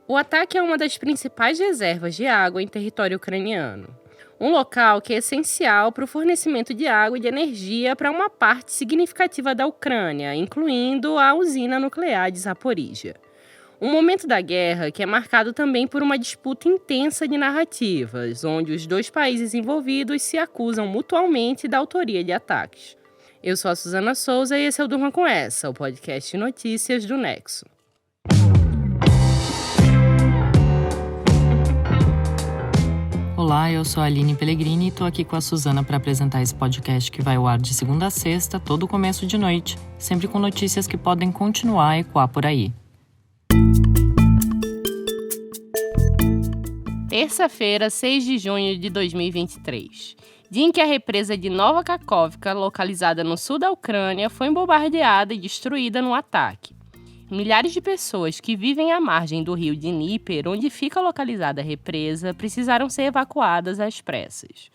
O ataque é uma das principais reservas de água em território ucraniano. Um local que é essencial para o fornecimento de água e de energia para uma parte significativa da Ucrânia, incluindo a usina nuclear de Zaporizhia. Um momento da guerra que é marcado também por uma disputa intensa de narrativas, onde os dois países envolvidos se acusam mutuamente da autoria de ataques. Eu sou a Suzana Souza e esse é o Durma Com Essa, o podcast de notícias do Nexo. Olá, eu sou a Aline Pellegrini e estou aqui com a Suzana para apresentar esse podcast que vai ao ar de segunda a sexta, todo começo de noite, sempre com notícias que podem continuar a ecoar por aí. Terça-feira, 6 de junho de 2023. Dia em que a represa de Nova Kakhovka, localizada no sul da Ucrânia, foi bombardeada e destruída num ataque. Milhares de pessoas que vivem à margem do rio Dnieper, onde fica localizada a represa, precisaram ser evacuadas às pressas.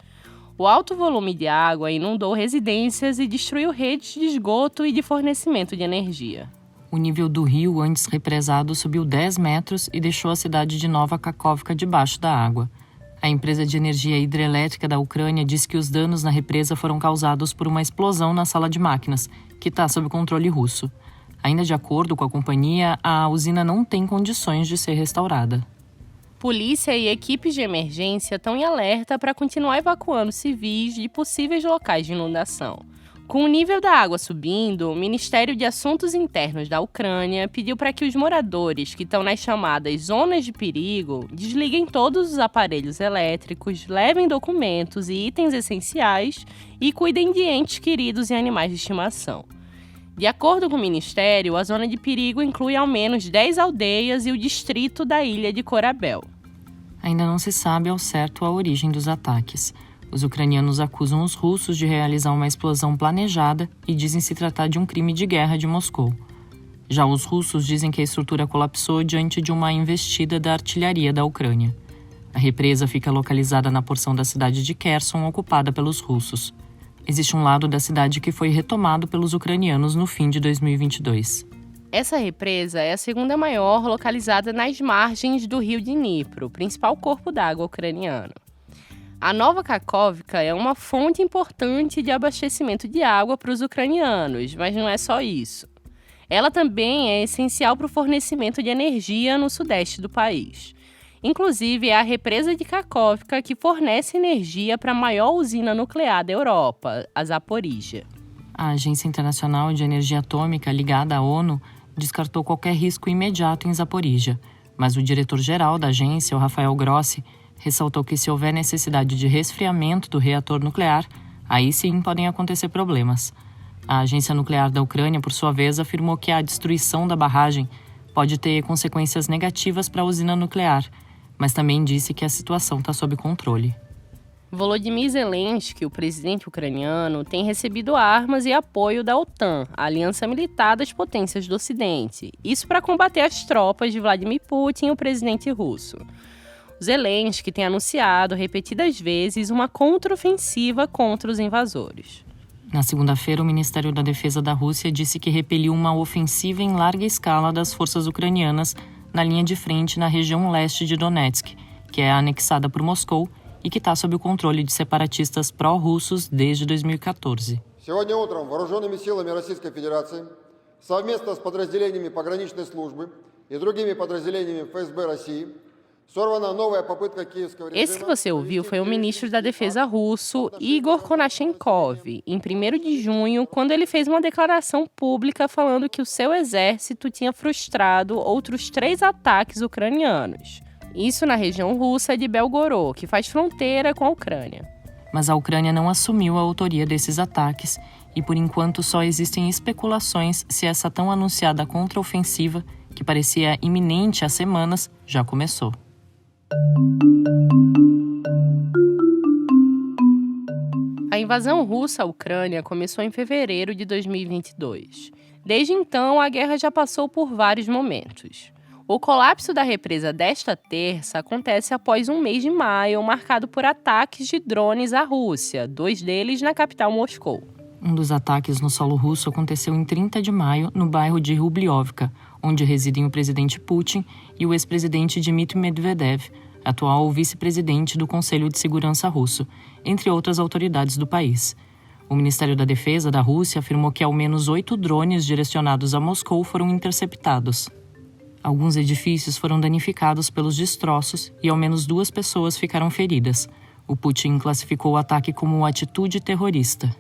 O alto volume de água inundou residências e destruiu redes de esgoto e de fornecimento de energia. O nível do rio, antes represado, subiu 10 metros e deixou a cidade de Nova Kakhovka debaixo da água. A empresa de energia hidrelétrica da Ucrânia diz que os danos na represa foram causados por uma explosão na sala de máquinas, que está sob controle russo. Ainda de acordo com a companhia, a usina não tem condições de ser restaurada. Polícia e equipes de emergência estão em alerta para continuar evacuando civis de possíveis locais de inundação. Com o nível da água subindo, o Ministério de Assuntos Internos da Ucrânia pediu para que os moradores que estão nas chamadas zonas de perigo desliguem todos os aparelhos elétricos, levem documentos e itens essenciais e cuidem de entes queridos e animais de estimação. De acordo com o Ministério, a zona de perigo inclui ao menos 10 aldeias e o distrito da ilha de Korabel. Ainda não se sabe ao certo a origem dos ataques. Os ucranianos acusam os russos de realizar uma explosão planejada e dizem se tratar de um crime de guerra de Moscou. Já os russos dizem que a estrutura colapsou diante de uma investida da artilharia da Ucrânia. A represa fica localizada na porção da cidade de Kherson, ocupada pelos russos. Existe um lado da cidade que foi retomado pelos ucranianos no fim de 2022. Essa represa é a segunda maior localizada nas margens do rio Dnipro, o principal corpo d'água ucraniano. A Nova Kakhovka é uma fonte importante de abastecimento de água para os ucranianos, mas não é só isso. Ela também é essencial para o fornecimento de energia no sudeste do país. Inclusive, é a represa de Kakhovka que fornece energia para a maior usina nuclear da Europa, a Zaporizhia. A Agência Internacional de Energia Atômica, ligada à ONU, descartou qualquer risco imediato em Zaporizhia, mas o diretor-geral da agência, o Rafael Grossi, ressaltou que se houver necessidade de resfriamento do reator nuclear, aí sim podem acontecer problemas. A Agência Nuclear da Ucrânia, por sua vez, afirmou que a destruição da barragem pode ter consequências negativas para a usina nuclear, mas também disse que a situação está sob controle. Volodymyr Zelensky, o presidente ucraniano, tem recebido armas e apoio da OTAN, a aliança militar das potências do Ocidente. Isso para combater as tropas de Vladimir Putin, o presidente russo. Zelensky tem anunciado repetidas vezes uma contraofensiva contra os invasores. Na segunda-feira, o Ministério da Defesa da Rússia disse que repeliu uma ofensiva em larga escala das forças ucranianas na linha de frente na região leste de Donetsk, que é anexada por Moscou e que está sob o controle de separatistas pró-russos desde 2014. Сегодня утром вооруженными силами Российской Федерации совместно с подразделениями пограничной службы и другими подразделениями ФСБ России Esse que você ouviu foi o ministro da Defesa russo, Igor Konashenkov, em 1º de junho, quando ele fez uma declaração pública falando que o seu exército tinha frustrado outros 3 ataques ucranianos. Isso na região russa de Belgorod, que faz fronteira com a Ucrânia. Mas a Ucrânia não assumiu a autoria desses ataques e, por enquanto, só existem especulações se essa tão anunciada contraofensiva, que parecia iminente há semanas, já começou. A invasão russa à Ucrânia começou em fevereiro de 2022. Desde então, a guerra já passou por vários momentos. O colapso da represa desta terça acontece após um mês de maio marcado por ataques de drones à Rússia, 2 deles na capital Moscou. Um dos ataques no solo russo aconteceu em 30 de maio, no bairro de Rubliovka, onde residem o presidente Putin e o ex-presidente Dmitry Medvedev, atual vice-presidente do Conselho de Segurança russo, entre outras autoridades do país. O Ministério da Defesa da Rússia afirmou que ao menos 8 drones direcionados a Moscou foram interceptados. Alguns edifícios foram danificados pelos destroços e ao menos 2 pessoas ficaram feridas. O Putin classificou o ataque como atitude terrorista.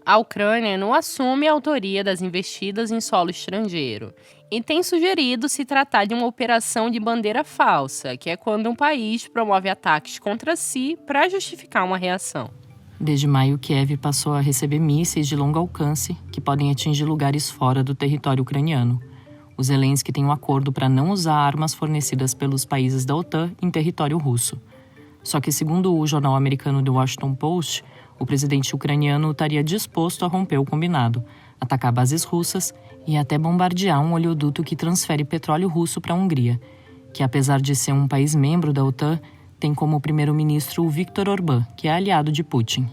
A Ucrânia não assume a autoria das investidas em solo estrangeiro e tem sugerido se tratar de uma operação de bandeira falsa, que é quando um país promove ataques contra si para justificar uma reação. Desde maio, Kiev passou a receber mísseis de longo alcance que podem atingir lugares fora do território ucraniano. O Zelensky tem um acordo para não usar armas fornecidas pelos países da OTAN em território russo. Só que, segundo o jornal americano The Washington Post, o presidente ucraniano estaria disposto a romper o combinado, atacar bases russas e até bombardear um oleoduto que transfere petróleo russo para a Hungria, que, apesar de ser um país membro da OTAN, tem como primeiro-ministro o Viktor Orbán, que é aliado de Putin.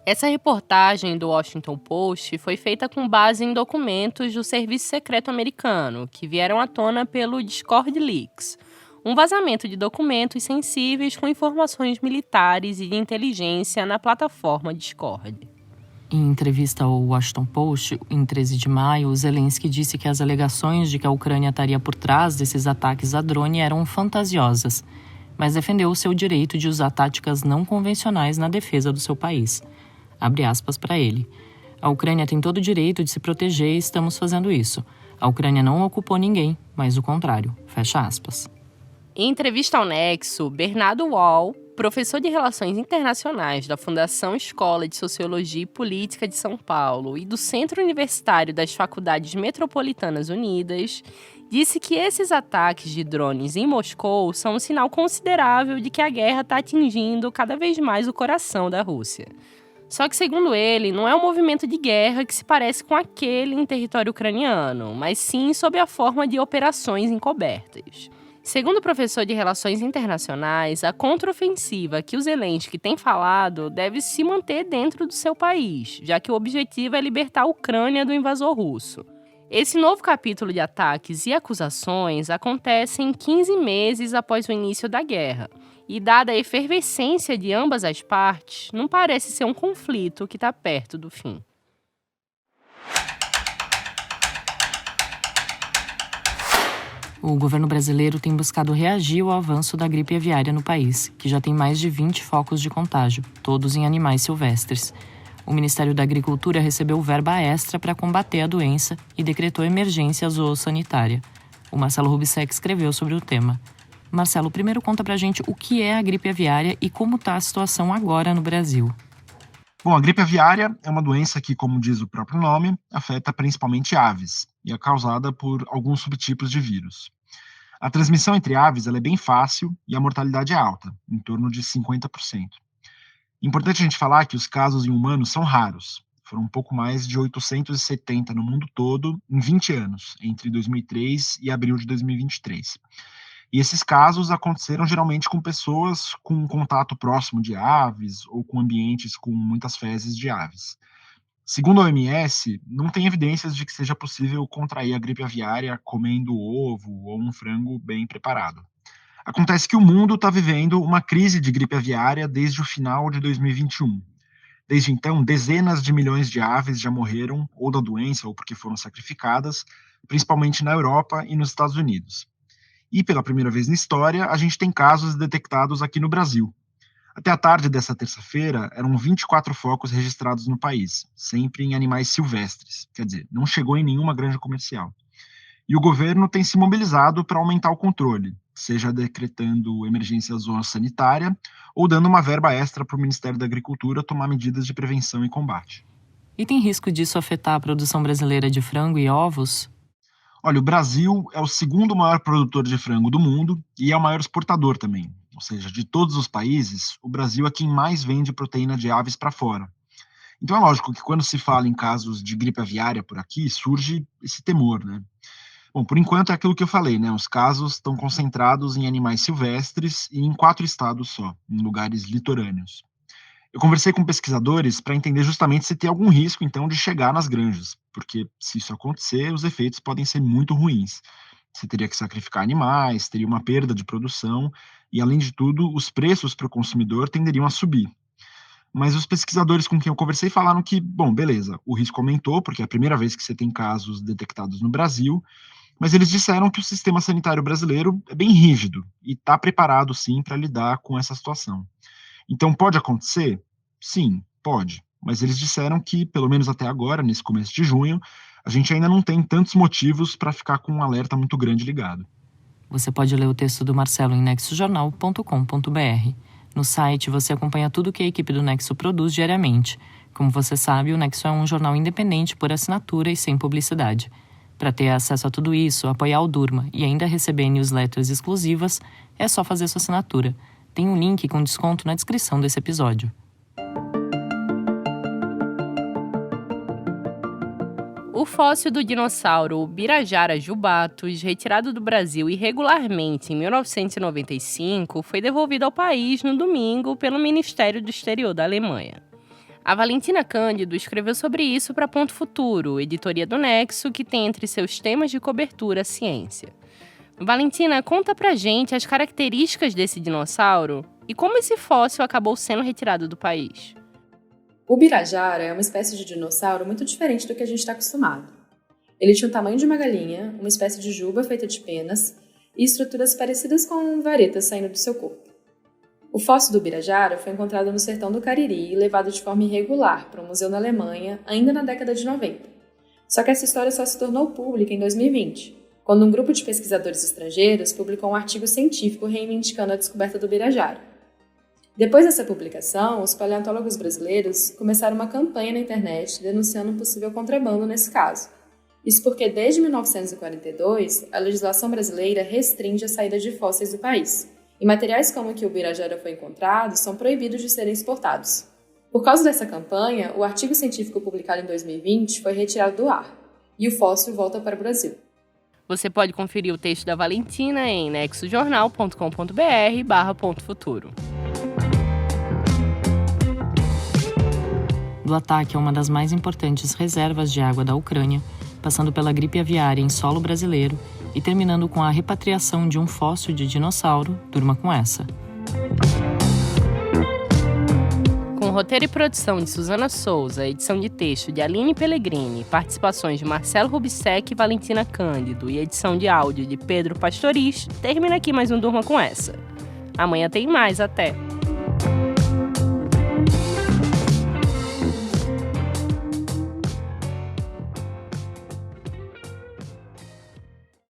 Essa reportagem do Washington Post foi feita com base em documentos do Serviço Secreto americano, que vieram à tona pelo Discord Leaks, um vazamento de documentos sensíveis com informações militares e de inteligência na plataforma Discord. Em entrevista ao Washington Post, em 13 de maio, Zelensky disse que as alegações de que a Ucrânia estaria por trás desses ataques a drone eram fantasiosas, mas defendeu o seu direito de usar táticas não convencionais na defesa do seu país. Abre aspas para ele. A Ucrânia tem todo o direito de se proteger e estamos fazendo isso. A Ucrânia não ocupou ninguém, mas o contrário. Fecha aspas. Em entrevista ao Nexo, Bernardo Wall, professor de Relações Internacionais da Fundação Escola de Sociologia e Política de São Paulo e do Centro Universitário das Faculdades Metropolitanas Unidas, disse que esses ataques de drones em Moscou são um sinal considerável de que a guerra está atingindo cada vez mais o coração da Rússia. Só que, segundo ele, não é um movimento de guerra que se parece com aquele em território ucraniano, mas sim sob a forma de operações encobertas. Segundo o professor de Relações Internacionais, a contraofensiva que o Zelensky tem falado deve se manter dentro do seu país, já que o objetivo é libertar a Ucrânia do invasor russo. Esse novo capítulo de ataques e acusações acontece 15 meses após o início da guerra, e dada a efervescência de ambas as partes, não parece ser um conflito que está perto do fim. O governo brasileiro tem buscado reagir ao avanço da gripe aviária no país, que já tem mais de 20 focos de contágio, todos em animais silvestres. O Ministério da Agricultura recebeu verba extra para combater a doença e decretou emergência zoossanitária. O Marcelo Rubissec escreveu sobre o tema. Marcelo, primeiro conta pra gente o que é a gripe aviária e como está a situação agora no Brasil. Bom, a gripe aviária é uma doença que, como diz o próprio nome, afeta principalmente aves e é causada por alguns subtipos de vírus. A transmissão entre aves ela é bem fácil e a mortalidade é alta, em torno de 50%. Importante a gente falar que os casos em humanos são raros. Foram um pouco mais de 870 no mundo todo em 20 anos, entre 2003 e abril de 2023. E esses casos aconteceram geralmente com pessoas com um contato próximo de aves ou com ambientes com muitas fezes de aves. Segundo a OMS, não tem evidências de que seja possível contrair a gripe aviária comendo ovo ou um frango bem preparado. Acontece que o mundo está vivendo uma crise de gripe aviária desde o final de 2021. Desde então, dezenas de milhões de aves já morreram ou da doença ou porque foram sacrificadas, principalmente na Europa e nos Estados Unidos. E, pela primeira vez na história, a gente tem casos detectados aqui no Brasil. Até a tarde dessa terça-feira, eram 24 focos registrados no país, sempre em animais silvestres, quer dizer, não chegou em nenhuma granja comercial. E o governo tem se mobilizado para aumentar o controle, seja decretando emergência zoossanitária ou dando uma verba extra para o Ministério da Agricultura tomar medidas de prevenção e combate. E tem risco disso afetar a produção brasileira de frango e ovos? Olha, o Brasil é o segundo maior produtor de frango do mundo e é o maior exportador também. Ou seja, de todos os países, o Brasil é quem mais vende proteína de aves para fora. Então é lógico que quando se fala em casos de gripe aviária por aqui, surge esse temor, né? Bom, por enquanto é aquilo que eu falei, né? Os casos estão concentrados em animais silvestres e em 4 estados só, em lugares litorâneos. Eu conversei com pesquisadores para entender justamente se tem algum risco, então, de chegar nas granjas, porque se isso acontecer, os efeitos podem ser muito ruins. Você teria que sacrificar animais, teria uma perda de produção e, além de tudo, os preços para o consumidor tenderiam a subir. Mas os pesquisadores com quem eu conversei falaram que, bom, beleza, o risco aumentou, porque é a primeira vez que você tem casos detectados no Brasil, mas eles disseram que o sistema sanitário brasileiro é bem rígido e está preparado, sim, para lidar com essa situação. Então, pode acontecer? Sim, pode. Mas eles disseram que, pelo menos até agora, nesse começo de junho, a gente ainda não tem tantos motivos para ficar com um alerta muito grande ligado. Você pode ler o texto do Marcelo em nexojornal.com.br. No site, você acompanha tudo que a equipe do Nexo produz diariamente. Como você sabe, o Nexo é um jornal independente por assinatura e sem publicidade. Para ter acesso a tudo isso, apoiar o Durma e ainda receber newsletters exclusivas, é só fazer sua assinatura. Tem um link com desconto na descrição desse episódio. O fóssil do dinossauro Birajara jubatus, retirado do Brasil irregularmente em 1995, foi devolvido ao país no domingo pelo Ministério do Exterior da Alemanha. A Valentina Cândido escreveu sobre isso para Ponto Futuro, editoria do Nexo, que tem entre seus temas de cobertura a ciência. Valentina, conta pra gente as características desse dinossauro e como esse fóssil acabou sendo retirado do país. O Birajara é uma espécie de dinossauro muito diferente do que a gente está acostumado. Ele tinha o tamanho de uma galinha, uma espécie de juba feita de penas e estruturas parecidas com varetas saindo do seu corpo. O fóssil do Birajara foi encontrado no sertão do Cariri e levado de forma irregular para um museu na Alemanha ainda na década de 90. Só que essa história só se tornou pública em 2020, quando um grupo de pesquisadores estrangeiros publicou um artigo científico reivindicando a descoberta do Birajara. Depois dessa publicação, os paleontólogos brasileiros começaram uma campanha na internet denunciando um possível contrabando nesse caso. Isso porque, desde 1942, a legislação brasileira restringe a saída de fósseis do país, e materiais como o que o Birajara foi encontrado são proibidos de serem exportados. Por causa dessa campanha, o artigo científico publicado em 2020 foi retirado do ar, e o fóssil volta para o Brasil. Você pode conferir o texto da Valentina em nexojornal.com.br/pontofuturo. Do ataque a uma das mais importantes reservas de água da Ucrânia, passando pela gripe aviária em solo brasileiro e terminando com a repatriação de um fóssil de dinossauro, durma com essa. Com roteiro e produção de Suzana Souza, edição de texto de Aline Pellegrini, participações de Marcelo Rubissec e Valentina Cândido e edição de áudio de Pedro Pastoriz, termina aqui mais um Durma com essa. Amanhã tem mais, até!